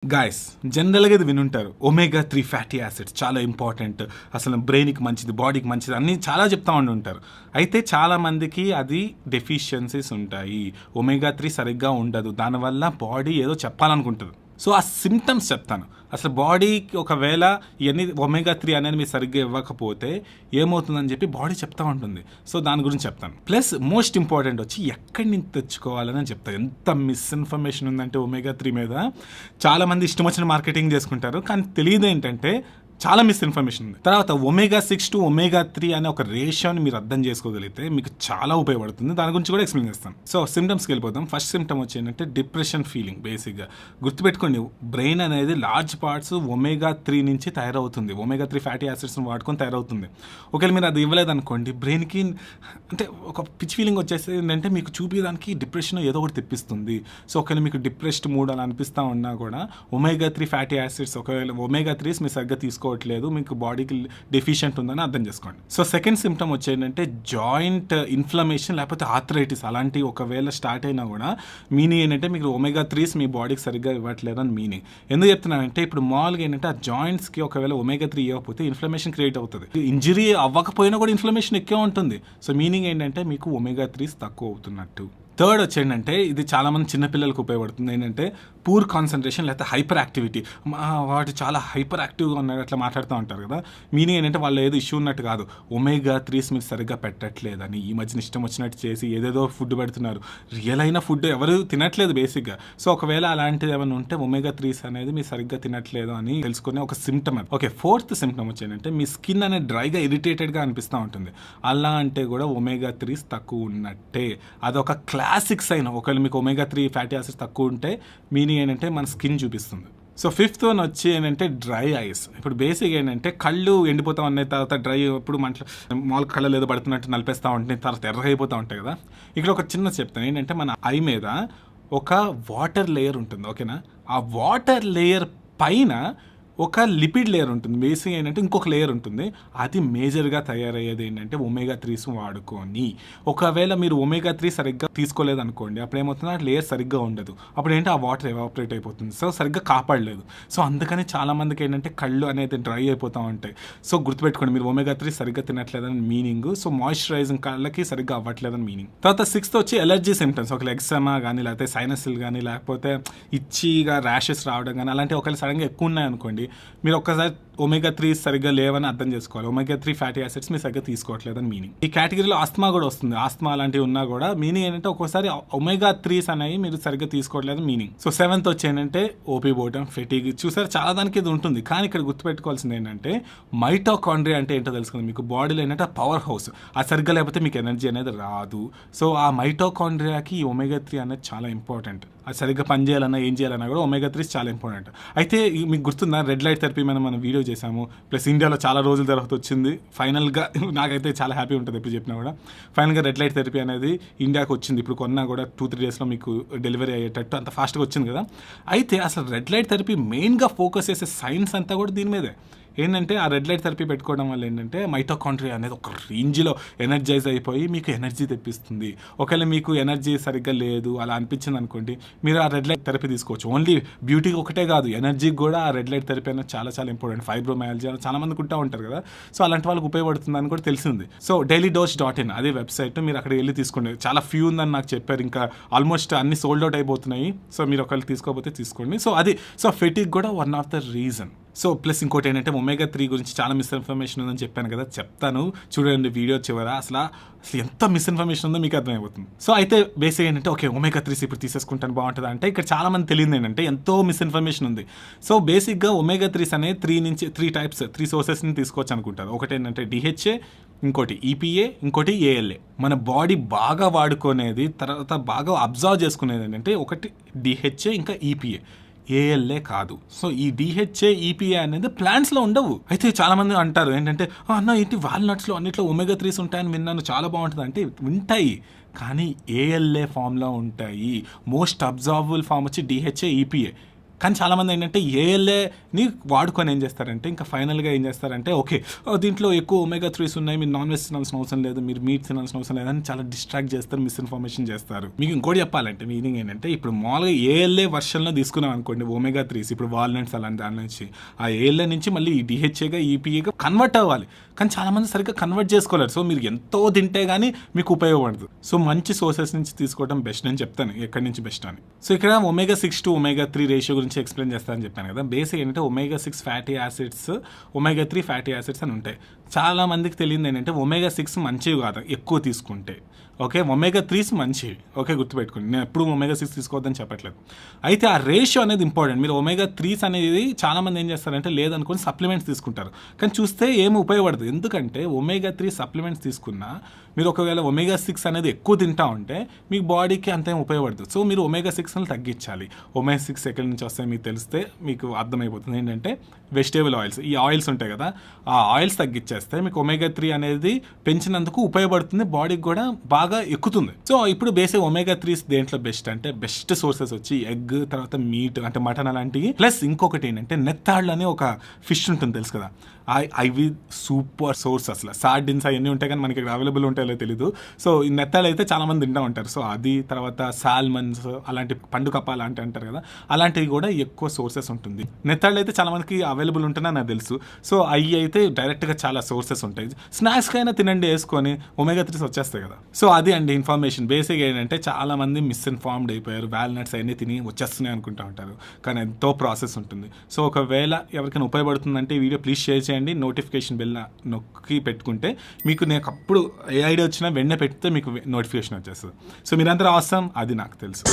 Guys జనరల్గా ఇది వినుంటారు. ఒమేగా 3 ఫ్యాటీ యాసిడ్స్ చాలా ఇంపార్టెంట్, అసలు బ్రెయిన్కి మంచిది, బాడీకి మంచిది అన్నీ చాలా చెప్తా ఉంటారు. అయితే చాలా మందికి అది డెఫిషియన్సీస్ ఉంటాయి. ఒమేగా 3 సరిగ్గా ఉండదు, దానివల్ల బాడీ ఏదో చెప్పాలనుకుంటుంది. సో ఆ సిమ్టమ్స్ చెప్తాను. అసలు బాడీకి ఒకవేళ ఇవన్నీ ఒమేగా 3 అనేది మీరు సరిగ్గా ఇవ్వకపోతే ఏమవుతుందని చెప్పి బాడీ చెప్తా ఉంటుంది. సో దాని గురించి చెప్తాను. ప్లస్ మోస్ట్ ఇంపార్టెంట్ వచ్చి ఎక్కడి నుంచి తెచ్చుకోవాలని చెప్తాను. ఎంత మిస్ఇన్ఫర్మేషన్ ఉందంటే ఒమేగా 3 మీద చాలామంది ఇష్టం వచ్చిన మార్కెటింగ్ చేసుకుంటారు, కానీ తెలియదు ఏంటంటే చాలా మిస్ఇన్ఫర్మేషన్ ఉంది. తర్వాత ఒమేగా 6 టు ఒమేగా 3 అనే ఒక రేషియోని మీరు అర్థం చేసుకోగలిగితే మీకు చాలా ఉపయోగపడుతుంది. దాని గురించి కూడా ఎక్స్ప్లెయిన్ చేస్తాను. సో సిమ్టమ్స్కి వెళ్ళిపోతాం. ఫస్ట్ సిమ్టమ్ వచ్చేంటంటే డిప్రెషన్ ఫీలింగ్. బేసిక్గా గుర్తుపెట్టుకోండి, బ్రెయిన్ అనేది లార్జ్ పార్ట్స్ ఒమేగా 3 నుంచి తయారవుతుంది. ఒమేగా 3 ఫ్యాటీ యాసిడ్స్ని వాడుకొని తయారవుతుంది. ఒకవేళ మీరు అది ఇవ్వలేదనుకోండి, బ్రెయిన్కి అంటే ఒక పిచ్ ఫీలింగ్ వచ్చేసి ఏంటంటే మీకు చూపించడానికి డిప్రెషన్ ఏదో ఒకటి తెప్పిస్తుంది. సో ఒకవేళ మీకు డిప్రెస్డ్ మూడ్ అలా అనిపిస్తూ ఉన్నా కూడా ఒమేగా 3 ఫ్యాటీ యాసిడ్స్, ఒకవేళ ఒమేగా 3 మీరు సరిగ్గా తీసుకోవట్లేదు, మీకు బాడీకి డెఫిషియెంట్ ఉందని అర్థం చేసుకోండి. సో సెకండ్ సిమ్టమ్ వచ్చేంటంటే జాయింట్ ఇన్ఫ్లమేషన్ లేకపోతే ఆర్థరైటిస్ అలాంటివి ఒకవేళ స్టార్ట్ అయినా కూడా మీనింగ్ ఏంటంటే మీకు ఒమేగా 3 మీ బాడీకి సరిగ్గా ఇవ్వట్లేదు అని మీనింగ్. ఎందుకు చెప్తున్నానంటే ఇప్పుడు మామూలుగా ఏంటంటే ఆ జాయింట్స్కి ఒకవేళ ఒమేగా 3 ఇవ్వకపోతే ఇన్ఫ్లమేషన్ క్రియేట్ అవుతుంది. ఇంజరీ అవ్వకపోయినా కూడా ఇన్ఫ్లమేషన్ ఎక్కువ ఉంటుంది. సో మీనింగ్ ఏంటంటే మీకు ఒమేగా 3 తక్కువ అవుతున్నట్టు. థర్డ్ వచ్చేంటంటే ఇది చాలామంది చిన్నపిల్లలకు ఉపయోగపడుతుంది. ఏంటంటే పూర్ కాన్సన్ట్రేషన్ లేకపోతే హైపర్ యాక్టివిటీ. వాడు చాలా హైపర్ యాక్టివ్గా ఉన్నారు అట్లా మాట్లాడుతూ ఉంటారు కదా. మీనింగ్ ఏంటంటే వాళ్ళు ఏదో ఇష్యూ ఉన్నట్టు కాదు, ఒమేగా 3 మీరు సరిగ్గా పెట్టట్లేదని ఈ మధ్యన ఇష్టం వచ్చినట్టు చేసి ఏదేదో ఫుడ్ పెడుతున్నారు. రియల్ అయిన ఫుడ్ ఎవరు తినట్లేదు బేసిక్గా. సో ఒకవేళ అలాంటిది ఏమైనా ఉంటే ఒమేగా 3 అనేది మీరు సరిగ్గా తినట్లేదు అని తెలుసుకునే ఒక సిమ్టమ్ అది. ఓకే, ఫోర్త్ సిమ్టమ్ వచ్చేంటంటే మీ స్కిన్ అనేది డ్రైగా ఇరిటేటెడ్గా అనిపిస్తూ ఉంటుంది. అలా అంటే కూడా ఒమేగా 3 తక్కువ ఉన్నట్టే. అదొక క్లాసిక్ సైన్. ఒకవేళ మీకు ఒమేగా 3 ఫ్యాటీ యాసిడ్స్ తక్కువ ఉంటే మీనింగ్ ఏంటంటే మన స్కిన్ చూపిస్తుంది. సో ఫిఫ్త్ వన్ వచ్చి ఏంటంటే డ్రై ఐస్. ఇప్పుడు బేసిక్ ఏంటంటే కళ్ళు ఎండిపోతా ఉన్నాయి, తర్వాత డ్రై ఎప్పుడు మామూలు కళ్ళు ఏదో పడుతున్నట్టు నలిపేస్తూ ఉంటాయి, తర్వాత ఎర్రగా అయిపోతూ ఉంటాయి కదా. ఇక్కడ ఒక చిన్న చెప్తాను ఏంటంటే మన ఐ మీద ఒక వాటర్ లేయర్ ఉంటుంది, ఓకేనా. ఆ వాటర్ లేయర్ పైన ఒక లిపిడ్ లేయర్ ఉంటుంది. బేసిక్ ఏంటంటే ఇంకొక లేయర్ ఉంటుంది. అది మేజర్గా తయారయ్యేది ఏంటంటే ఒమేగా 3 వాడుకొని. ఒకవేళ మీరు ఒమేగా 3 సరిగ్గా తీసుకోలేదు అనుకోండి, అప్పుడు ఏమవుతుంది, ఆ లేయర్ సరిగ్గా ఉండదు. అప్పుడు ఏంటంటే ఆ వాటర్ ఎవాపరేట్ అయిపోతుంది. సో సరిగ్గా కాపాడలేదు. సో అందుకని చాలామందికి ఏంటంటే కళ్ళు అనేది డ్రై అయిపోతూ ఉంటాయి. సో గుర్తుపెట్టుకోండి, మీరు ఒమేగా 3 సరిగ్గా తినట్లేదని మీనింగ్. సో మాయిశ్చరైజింగ్ కళ్ళకి సరిగ్గా అవ్వట్లేదని మీనింగ్. తర్వాత సిక్స్త్ వచ్చి ఎలర్జీ సిమ్టమ్స్. ఒక ఎగ్జామా కానీ లేకపోతే సైనస్లు కానీ లేకపోతే ఇచ్చిగా ర్యాషెస్ రావడం కానీ అలాంటివి ఒకవేళ సడన్గా ఎక్కువ ఉన్నాయనుకోండి, మీరు ఒక్కసారి ఒమేగా 3 సరిగ్గా లేవని అర్థం చేసుకోవాలి. ఒమేగా 3 ఫ్యాటీ యాసిడ్స్ మీరు సరిగ్గా తీసుకోవట్లేదని మీనింగ్. ఈ కేటగిరీలో ఆస్తమా కూడా వస్తుంది. ఆస్తమా అలాంటివి ఉన్నా కూడా మీనింగ్ ఏంటంటే ఒక్కోసారి ఒమేగా 3 అనేవి మీరు సరిగ్గా తీసుకోవట్లేదు మీనింగ్. సో సెవెంత్ వచ్చి ఏంటంటే ఓపీ బోటం, ఫెటిగ్. చూసారు చాలా దానికి ఇది ఉంటుంది, కానీ ఇక్కడ గుర్తుపెట్టుకోవాల్సింది ఏంటంటే మైటోకాండ్రియా అంటే ఏంటో తెలుసుకుంది. మీకు బాడీలో ఏంటంటే పవర్ హౌస్, అది సరిగ్గా లేకపోతే మీకు ఎనర్జీ అనేది రాదు. సో ఆ మైటోకాండ్రియాకి ఒమేగా 3 అనేది చాలా ఇంపార్టెంట్. అది సరిగ్గా పని చేయాలన్నా ఏం చేయాలన్నా కూడా ఒమేగా 3 చాలా ఇంపార్టెంట్. అయితే మీకు గుర్తుందా, రెడ్ లైట్ థెరపీ మనం వీడియో చేసాము. ప్లస్ ఇండియాలో చాలా రోజుల తర్వాత వచ్చింది ఫైనల్గా. నాకైతే చాలా హ్యాపీ ఉంటుంది ఎప్పుడు చెప్పినా కూడా. ఫైనల్గా రెడ్ లైట్ థెరపీ అనేది ఇండియాకి వచ్చింది. ఇప్పుడు కొన్నా కూడా 2-3 డేస్లో మీకు డెలివరీ అయ్యేటట్టు అంత ఫాస్ట్గా వచ్చింది కదా. అయితే అసలు రెడ్ లైట్ థెరపీ మెయిన్గా ఫోకస్ చేసే సైన్స్ అంతా కూడా దీని మీదే. ఏంటంటే ఆ రెడ్ లైట్ థెరపీ పెట్టుకోవడం వల్ల ఏంటంటే మైటోకాండ్రియా అనేది ఒక రేంజ్లో ఎనర్జైజ్ అయిపోయి మీకు ఎనర్జీ తెప్పిస్తుంది. ఒకవేళ మీకు ఎనర్జీ సరిగ్గా లేదు అలా అనిపించింది అనుకోండి, మీరు ఆ రెడ్ లైట్ థెరపీ తీసుకోవచ్చు. ఓన్లీ బ్యూటీకి ఒకటే కాదు, ఎనర్జీకి కూడా ఆ రెడ్ లైట్ థెరపీ అనేది చాలా చాలా ఇంపార్టెంట్. ఫైబ్రోమైల్జీ చాలా మందికి ఉంటా ఉంటారు కదా. సో అలాంటి వాళ్ళకి ఉపయోగపడుతుందని కూడా తెలిసింది. సో dailydose.in అదే వెబ్సైట్, మీరు అక్కడ వెళ్ళి తీసుకోండి. చాలా ఫ్యూ ఉందని నాకు చెప్పారు, ఇంకా ఆల్మోస్ట్ అన్ని సోల్డ్ అవుట్ అయిపోతున్నాయి. సో మీరు ఒకవేళ తీసుకోకపోతే తీసుకోండి. సో అది ఫెటిగ్ కూడా one of the reason. So plus ఇంకోటి ఏంటంటే ఒమేగా 3 గురించి చాలా మిస్ఇన్ఫర్మేషన్ ఉందని చెప్పాను కదా, చెప్తాను చూడండి వీడియో చివర. అసలు ఎంత మిస్ఇన్ఫర్మేషన్ ఉందో మీకు అర్థమైపోతుంది. సో అయితే బేసిక్ ఏంటంటే ఓకే ఒమేగా 3 ఇప్పుడు తీసేసుకుంటాను బాగుంటుంది అంటే, ఇక్కడ చాలా మంది తెలియదు ఏంటంటే ఎంతో మిస్ఇన్ఫర్మేషన్ ఉంది. సో బేసిక్గా ఒమేగా 3 అనేది 3 టైప్స్ 3 సోర్సెస్ని తీసుకోవచ్చు అనుకుంటారు. ఒకటి ఏంటంటే DHA, ఇంకోటి EPA, ఇంకోటి ALA. మన బాడీ బాగా వాడుకునేది, తర్వాత బాగా అబ్జర్వ్ చేసుకునేది ఏంటంటే ఒకటి DHA ఇంకా EPA, ALA కాదు. సో ఈ DHA, EPA అనేది ప్లాంట్స్లో ఉండవు. అయితే చాలా మంది అంటారు ఏంటంటే అన్న ఏంటి వాల్నట్స్లో అన్నిట్లో ఒమేగా 3 ఉంటాయని విన్నాను, చాలా బాగుంటుంది అంటే ఉంటాయి, కానీ ALA ఫామ్లో ఉంటాయి. మోస్ట్ అబ్జర్వబుల్ ఫామ్ వచ్చి DHA, EPA. కానీ చాలామంది ఏంటంటే ఏఎల్ఏని వాడుకొని ఏం చేస్తారంటే ఇంకా ఫైనల్గా ఏం చేస్తారంటే ఓకే దీంట్లో ఎక్కువ ఒమేగా 3s ఉన్నాయి, మీరు నాన్ వెజ్ తినాల్సిన అవసరం లేదు, మీరు మీట్ తినాల్సిన అవసరం లేదని చాలా డిస్ట్రాక్ట్ చేస్తారు, మిస్ఇన్ఫర్మేషన్ చేస్తారు. మీకు ఇంకోటి చెప్పాలంటే మీనింగ్ ఏంటంటే ఇప్పుడు మామూలుగా ఏఎల్ఏ వర్షన్లో తీసుకున్నాం అనుకోండి ఒమేగా 3s, ఇప్పుడు వాల్నట్స్ అలాంటి దాని నుంచి ఆ ఏఎల్ఏ నుంచి మళ్ళీ డిహెచ్ఏగా ఈపీఏగా కన్వర్ట్ అవ్వాలి. కానీ చాలామంది సరిగ్గా కన్వర్ట్ చేసుకోలేరు. సో మీరు ఎంతో తింటే కానీ మీకు ఉపయోగపడదు. సో మంచి సోర్సెస్ నుంచి తీసుకోవడం బెస్ట్ అని చెప్తాను, ఎక్కడి నుంచి బెస్ట్ అని. సో ఇక్కడ ఒమేగా 6 టు ఒమేగా 3 రేషియో గురించి ఎక్స్ప్లెయిన్ చేస్తానని చెప్పాను కదా. బేసిక్ ఏంటంటే omega 6 fatty acids, omega 3 fatty acids అని ఉంటాయి. చాలా మందికి తెలియదు ఏంటంటే ఒమేగా 6 మంచివి కాదు ఎక్కువ తీసుకుంటే. ఓకే, ఒమేగా 3s మంచివి. ఓకే, గుర్తుపెట్టుకోండి, నేను ఎప్పుడు ఒమేగా 6 తీసుకోవద్దని చెప్పట్లేదు. అయితే ఆ రేషియో అనేది ఇంపార్టెంట్. మీరు ఒమేగా 3s అనేది చాలామంది ఏం చేస్తారంటే లేదనుకొని సప్లిమెంట్స్ తీసుకుంటారు, కానీ చూస్తే ఏమి ఉపయోగపడదు. ఎందుకంటే ఒమేగా 3 సప్లిమెంట్స్ తీసుకున్నా మీరు ఒకవేళ ఒమేగా 6 అనేది ఎక్కువ తింటా ఉంటే మీకు బాడీకి అంతేం ఉపయోగపడదు. సో మీరు ఒమేగా 6ని తగ్గించాలి. ఒమేగా 6 ఎక్కడి నుంచి వస్తాయి మీకు తెలిస్తే మీకు అర్థమైపోతుంది. ఏంటంటే వెజిటేబుల్ ఆయిల్స్, ఈ ఆయిల్స్ ఉంటాయి కదా, ఆ ఆయిల్స్ తగ్గించేస్తే మీకు ఒమేగా 3 అనేది పెంచినందుకు ఉపయోగపడుతుంది, బాడీకి కూడా బాగా ఎక్కుతుంది. సో ఇప్పుడు బేసిక్ ఒమేగా 3s దేంట్లో బెస్ట్ అంటే బెస్ట్ సోర్సెస్ వచ్చి ఎగ్, తర్వాత మీట్ అంటే మటన్ అలాంటివి. ప్లస్ ఇంకొకటి ఏంటంటే నెత్తాళ్ళు అని ఒక ఫిష్ ఉంటుంది తెలుసు కదా, అవి సూపర్ సోర్స్. అసలు సార్డిన్స్ అవన్నీ ఉంటాయి కానీ మనకి ఇక్కడ అవైలబుల్ ఉంటాయో తెలీదు. సో ఈ నెత్తాలు అయితే చాలా మంది తింటూ ఉంటారు. సో అది తర్వాత సాల్మన్స్ అలాంటి పండు కప్ప అలాంటి అంటారు కదా, అలాంటివి కూడా ఎక్కువ సోర్సెస్ ఉంటుంది. నెత్తాళ్ళు అయితే చాలా మందికి అవైలబుల్ ఉంటుందని నాకు తెలుసు. సో అవి అయితే డైరెక్ట్గా చాలా సోర్సెస్ ఉంటాయి. స్నాక్స్కి అయినా తినండి వేసుకొని, ఒమేగా 3s వచ్చేస్తాయి కదా. సో అది అండి ఇన్ఫర్మేషన్. బేసిక్ ఏంటంటే చాలా మంది మిస్ఇన్ఫార్మ్డ్ అయిపోయారు, వాల్నట్స్ అవన్నీ తిని వచ్చేస్తున్నాయి అనుకుంటూ ఉంటారు, కానీ ఎంతో ప్రాసెస్ ఉంటుంది. సో ఒకవేళ ఎవరికైనా ఉపయోగపడుతుందంటే ఈ వీడియో ప్లీజ్ షేర్ చేయండి, నోటిఫికేషన్ బెల్ నొక్కి పెట్టుకుంటే మీకు నేను అప్పుడు ఏ ఐడియా వచ్చినా వెంటనే పెడితే మీకు నోటిఫికేషన్ వచ్చేస్తుంది. సో మీరందరూ అవసరం, అది నాకు తెలుసు.